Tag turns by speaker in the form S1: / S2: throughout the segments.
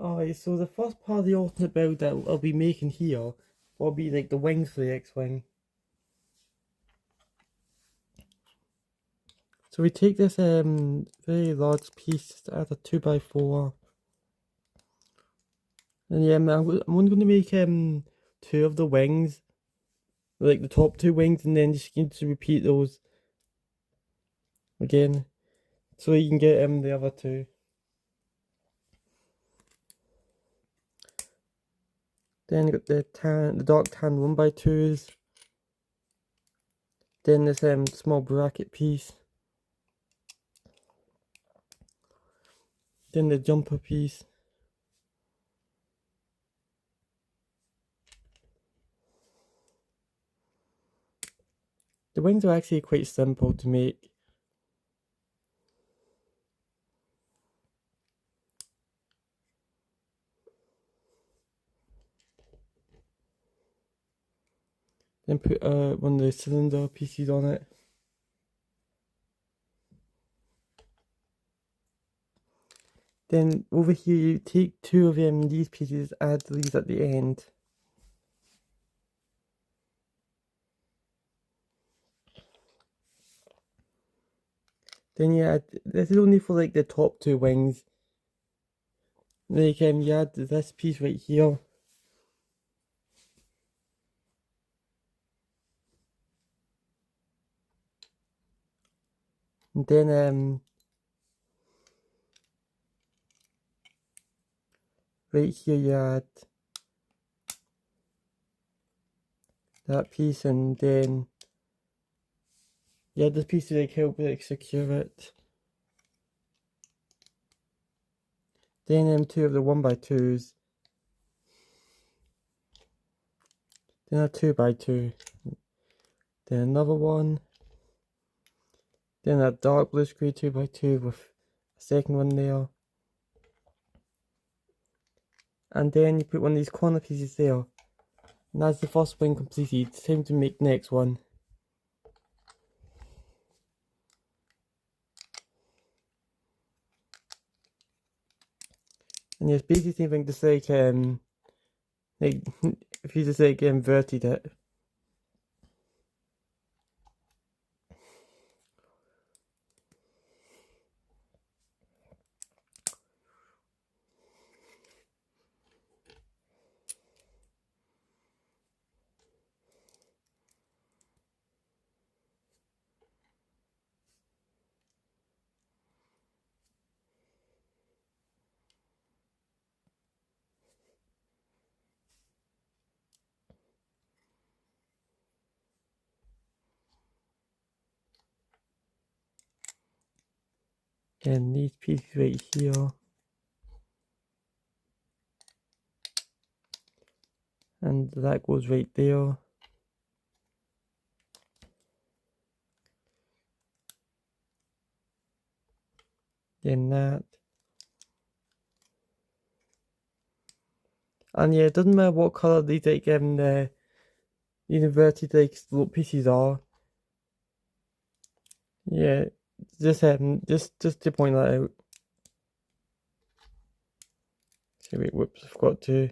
S1: Alright, so the first part of the alternate build that I'll be making here will be like the wings for the X-Wing. So we take this very large piece out of 2x4. And yeah, I'm only going to make two of the wings, like the top two wings, and then just going to repeat those again, so you can get the other two. Then you got the dark tan 1x2s. Then this small bracket piece. Then the jumper piece. The wings are actually quite simple to make. Then put one of the cylinder pieces on it. Then over here you take two of these pieces, add these at the end. Then you add, this is only for like the top two wings. Like you add this piece right here. And then right here you add that piece, and then yeah, this piece to like help like secure it. Then two of the 1x2s. Then a 2x2. Then another one. Then a dark blue screen 2x2 with a second one there. And then you put one of these corner pieces there. And that's the first wing completed. It's time to make the next one. And yeah, it's basically the same thing, just like if you just like inverted it. And these pieces right here. And that goes right there. Then that. And yeah, it doesn't matter what colour these like the inverted like slope pieces are. Yeah, just to point that out. So wait, whoops, I forgot to.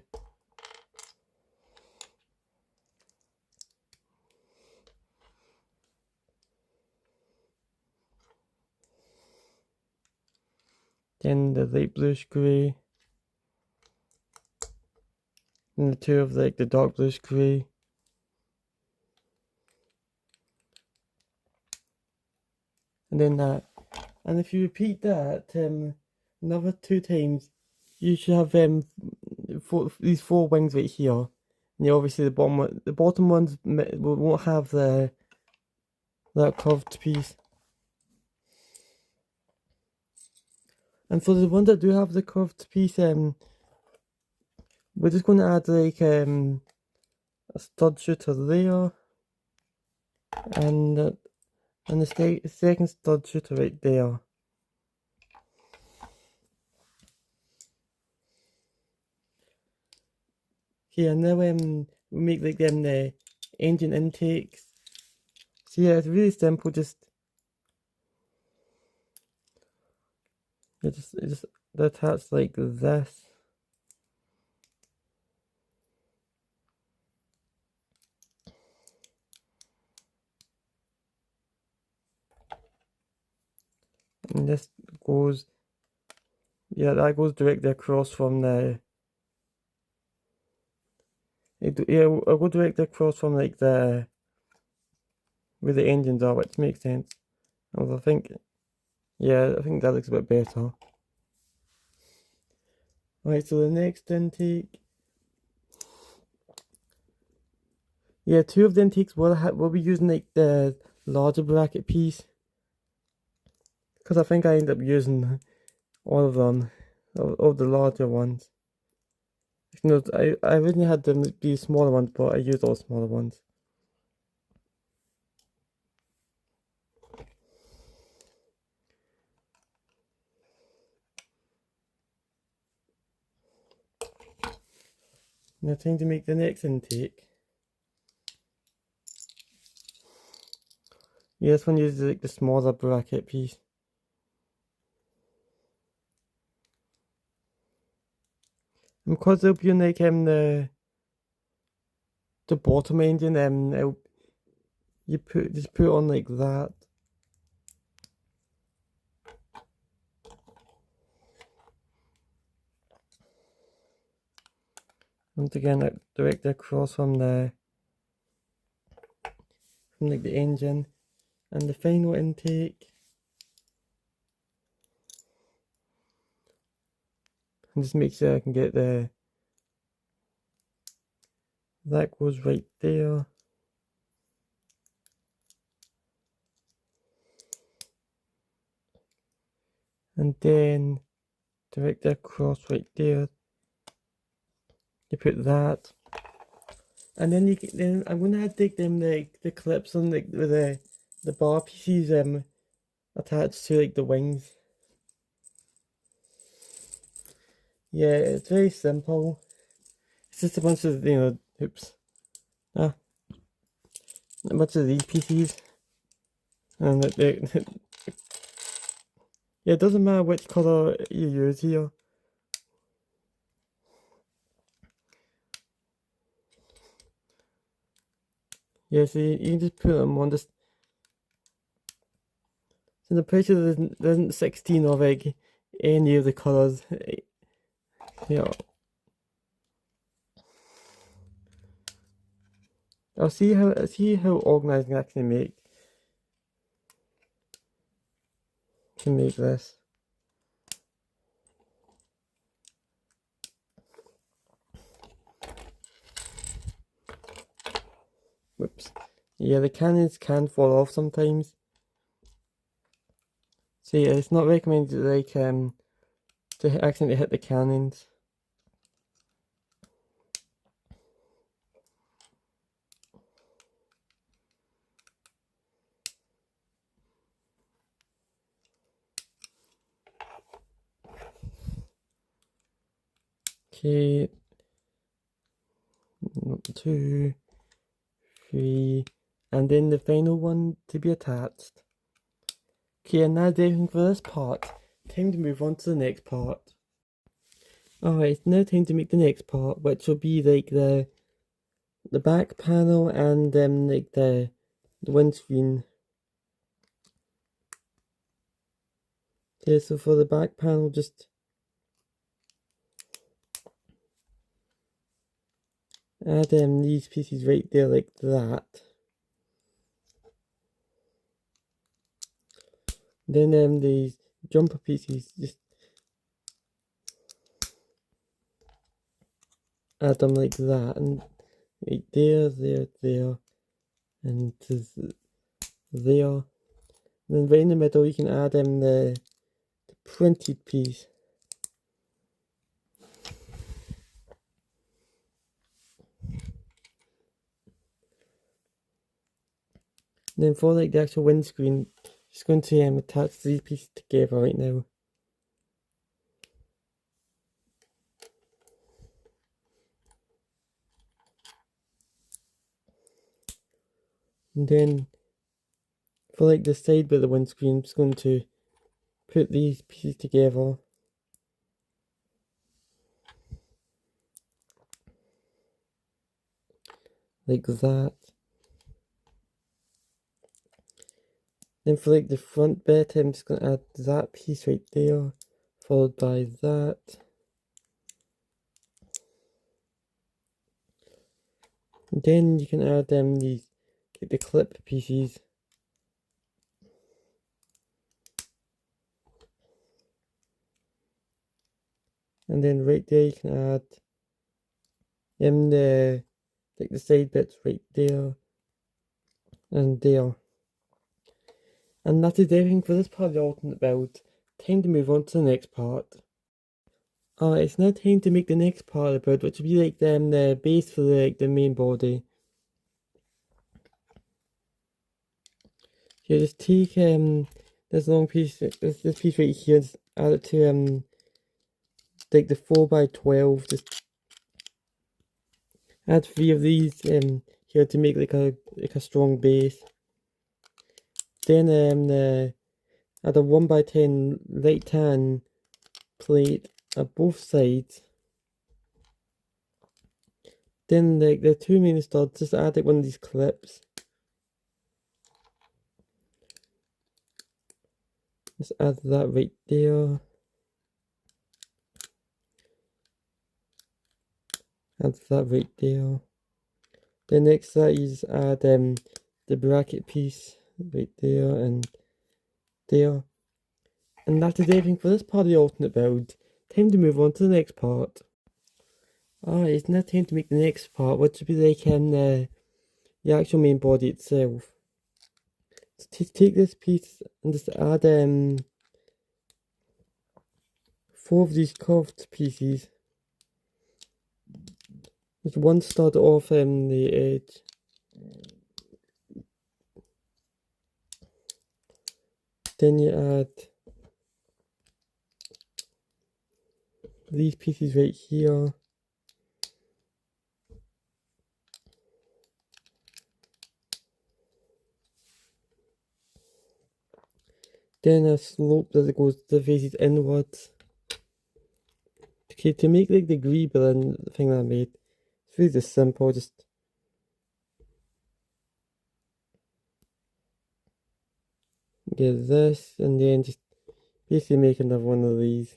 S1: Then the light bluish grey. And the two of like the dark bluish grey. And then that. And if you repeat that another 2 times, you should have these 4 wings right here. And yeah, obviously the bottom ones won't have that curved piece. And for the ones that do have the curved piece, we're just going to add like a stud shooter there, and the second stud shooter right there. Okay, and now we make like the engine intakes. So yeah, it's really simple. Just attach like this. And this goes, yeah, that goes directly across from the, it'll go directly across from like the, where the engines are, which makes sense. Although I think, yeah, I think that looks a bit better. Right, so the next intake, yeah, two of the intakes will be using like the larger bracket piece, because I think I end up using all of them, of the larger ones. You know, I originally had them be smaller ones, but I used all smaller ones. Now time to make the next intake. Yeah, this one uses like the smaller bracket piece. And because it'll be like the bottom engine, you just put it on like that. Once again, like directly across from like the engine, and the final intake. And just make sure I can get that goes right there. And then directly across right there, you put that. And then then I'm gonna take them the clips on like with the bar pieces attached to like the wings. Yeah, it's very simple. It's just a bunch of oops, a bunch of these pieces, and yeah, it doesn't matter which color you use here. Yeah, so you can just put them on this. So the pressure there isn't 16 of like any of the colors. Yeah. I'll see how organized I can actually make this. Whoops. Yeah, the cannons can fall off sometimes. So yeah, it's not recommended like to accidentally hit the cannons. Okay, 2, 3, and then the final one to be attached. Okay, and that's everything for this part. Time to move on to the next part. Alright, now time to make the next part, which will be like the back panel and like the windscreen. Okay, so for the back panel, just add these pieces right there like that. Then these jumper pieces, just add them like that, and right there, and to there. And then right in the middle, you can add the printed piece. And then for like the actual windscreen, just going to attach these pieces together right now. And then for like the side bit of the windscreen, I'm just going to put these pieces together. Like that. Then for like the front bit, I'm just gonna add that piece right there, followed by that. And then you can add these like the clip pieces. And then right there you can add the like the side bits right there and there. And that is everything for this part of the alternate build. Time to move on to the next part. It's now time to make the next part of the build, which will be like the base for the main body. So just take this long piece, this piece right here, just add it to like the 4x12. Just add 3 of these here to make like a strong base. Then add a 1x10 light tan plate at both sides. Then the 2 main studs, just add like one of these clips. Just add that right there. Add that right there. Then next to that you just add the bracket piece right there and there. And that is everything for this part of the alternate build. Time to move on to the next part. It's now time to make the next part, which will be like the actual main body itself. So take this piece and just add 4 of these curved pieces. Just one stud off the edge. Then you add these pieces right here. Then a slope that goes the faces inwards. Okay, to make like the Greeblin thing that I made, it's really just simple, just get this and then just basically make another one of these.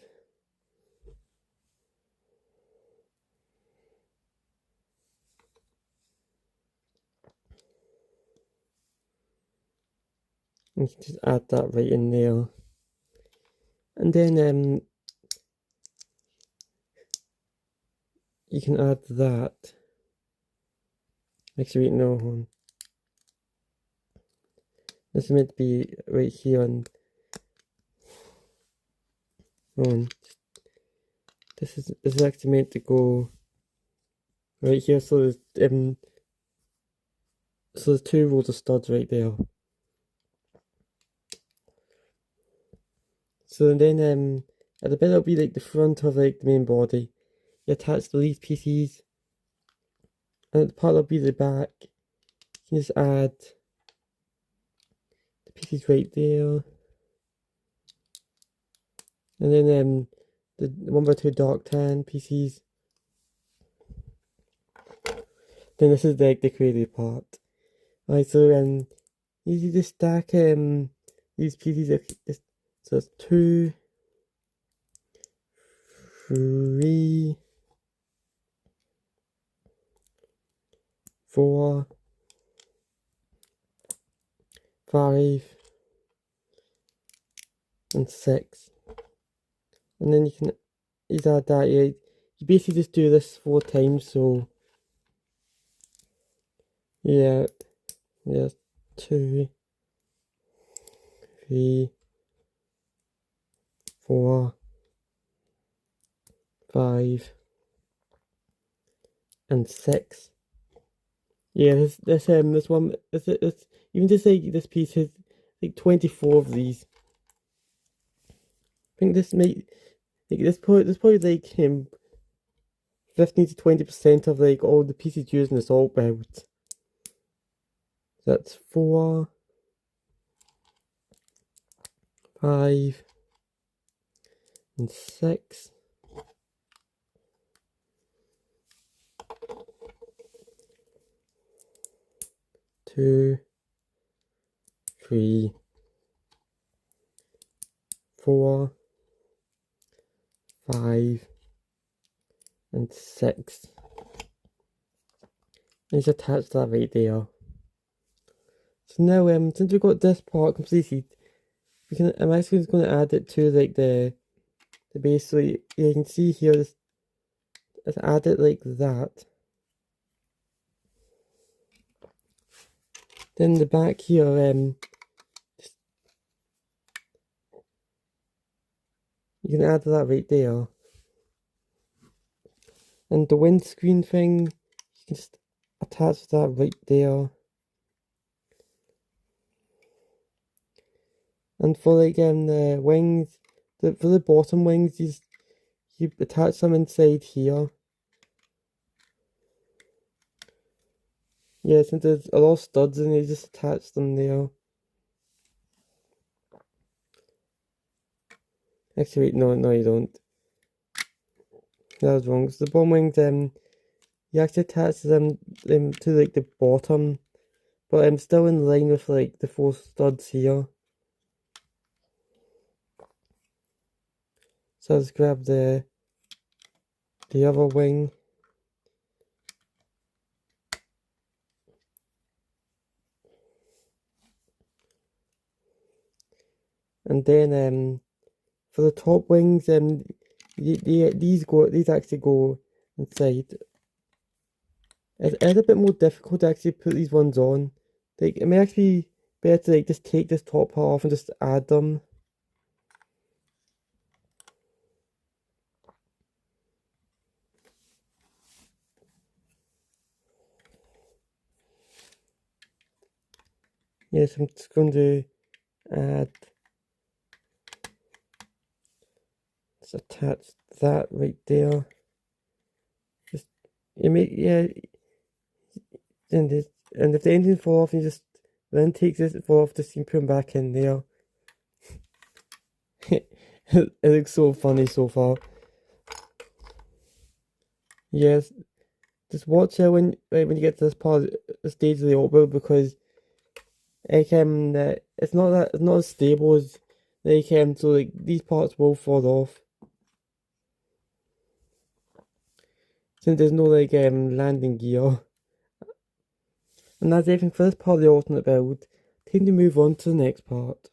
S1: And you can just add that right in there. And then you can add that. Actually, no. This is meant to be right here and this is actually meant to go right here, so there's 2 rows of studs right there. So then at the bit it'll be like the front of like the main body. You attach the these pieces, and at the part that'll be the back. You can just add the pieces right there, and then the 1x2 dark tan pieces. Then this is like the crazy part. Alright, so you just stack these pieces. So it's 2, 3, 4, 5, and 6. And then you can add that. You basically just do this 4 times. So yeah, 2, 3, 4, 5, and 6. Yeah, this one, this even just like this piece has like 24 of these. I think this probably like 15 to 20% of like all the pieces used in this alt build. That's 4, 5, and 6. 2, 3, 4, 5, and 6. And just attach that right there. So now, since we've got this part completed, I'm actually just going to add it to like the base. So you can see here, just add it like that. Then the back here, you can add that right there. And the windscreen thing, you can just attach that right there. And for like the wings, for the bottom wings, you attach them inside here. Yeah, since there's a lot of studs in it, you just attach them there. Actually, wait, no, you don't. That was wrong. So the bottom wings, you actually attach them to like the bottom, but I'm still in line with like the 4 studs here. So I'll just grab the other wing. And then for the top wings, these actually go inside. It's a bit more difficult to actually put these ones on. Like it may actually be better to like just take this top part off and just add them. Yes, I'm just going to add, just attach that right there. Just and if the engine fall off, you just then take this fall off, just put them back in there. It looks so funny so far. Yes, just watch out when you get to this part, the stage of the opera, because like it's not as stable as like so like these parts will fall off since there's no like landing gear. And that's everything for this part of the alternate build. Time to move on to the next part.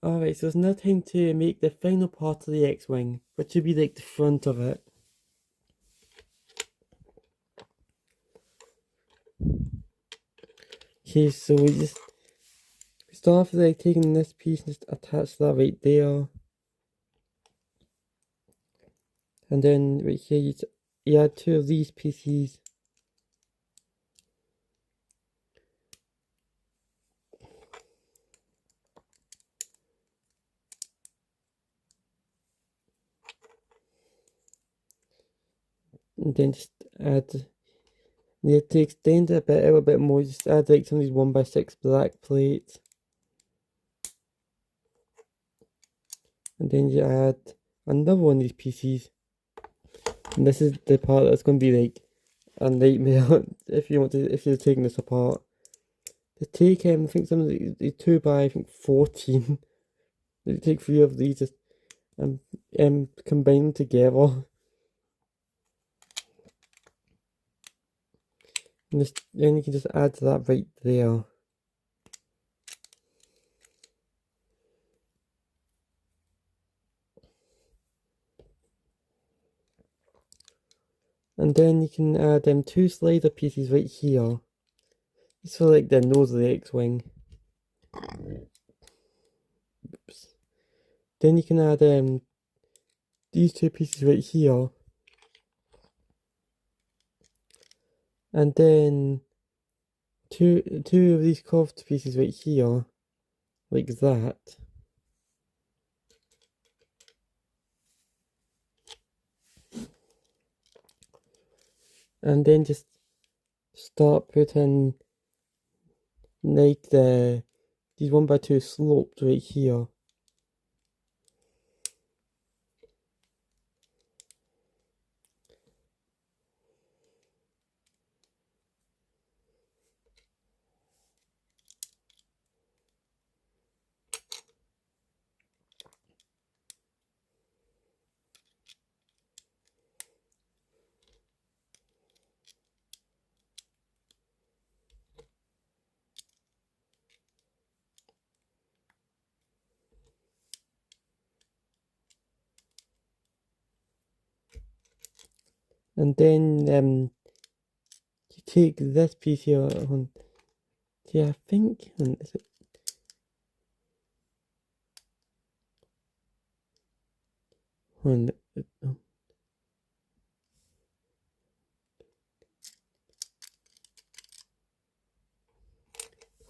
S1: Alright, so it's now time to make the final part of the X-Wing, which would be like the front of it. Okay, so we start off with like taking this piece and just attach that right there. And then right here you add 2 of these pieces. And then just add, to extend it a little bit more, just add like some of these 1x6 black plates. And then you add another one of these pieces. And this is the part that's going to be like a nightmare if you're taking this apart. To take I think some of the 2 by I think 14. You take 3 of these, just combine them together. And then you can just add that right there. And then you can add 2 slider pieces right here. Just for like the nose of the X-Wing. Oops. Then you can add these 2 pieces right here. And then two of these curved pieces right here. Like that. And then just start putting like these 1x2 sloped right here. And then you take this piece here on, yeah, I think, is it, on,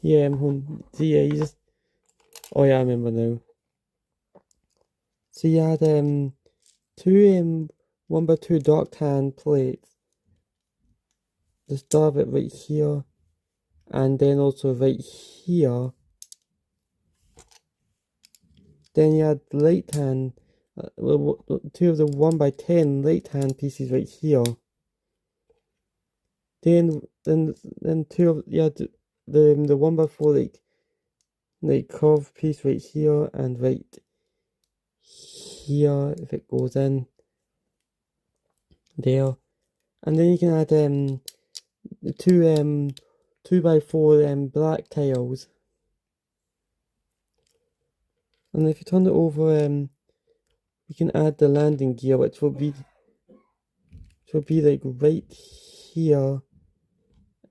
S1: yeah, so yeah, you just, oh yeah, I remember now. So you had two 1x2 dark tan plates. The start of it right here, and then also right here. Then you had the light tan, two of the 1x10 light tan pieces right here. Then two of you had the 1x4 like curved piece right here and right here if it goes in there. And then you can add two 2x4 black tiles. And if you turn it over, you can add the landing gear, which will be like right here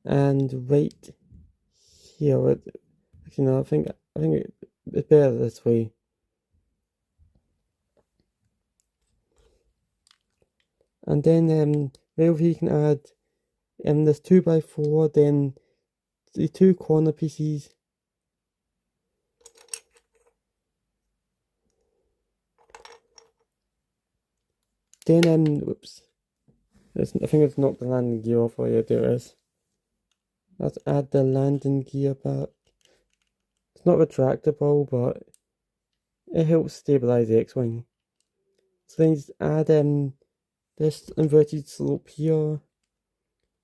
S1: and right here. Actually, no, I think it's better this way. And then right over here you can add this 2x4, then the two corner pieces. Then whoops. I think it's not the landing gear off. Yeah, there it is. Let's add the landing gear back. It's not retractable, but it helps stabilize the X-Wing. So then you just add this inverted slope here,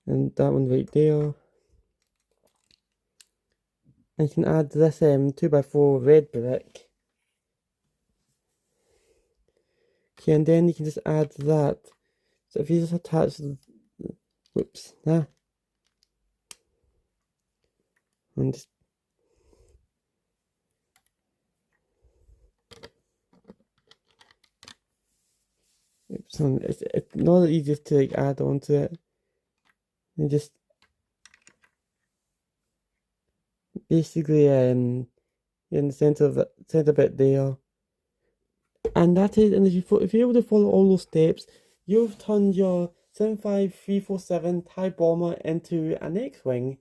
S1: and that one right there. And you can add this 2x4 red brick. Okay, and then you can just add that. So if you just attach the, whoops, nah. And just, oops, and it's not the easiest to like add onto it. And just basically in the center of the center bit there. And that is, and if you're able to follow all those steps, you've turned your 75347 TIE Bomber into an X-Wing.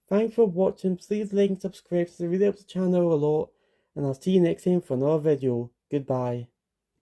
S1: Thanks for watching. Please like and subscribe, so it really helps the channel a lot. And I'll see you next time for another video. Goodbye.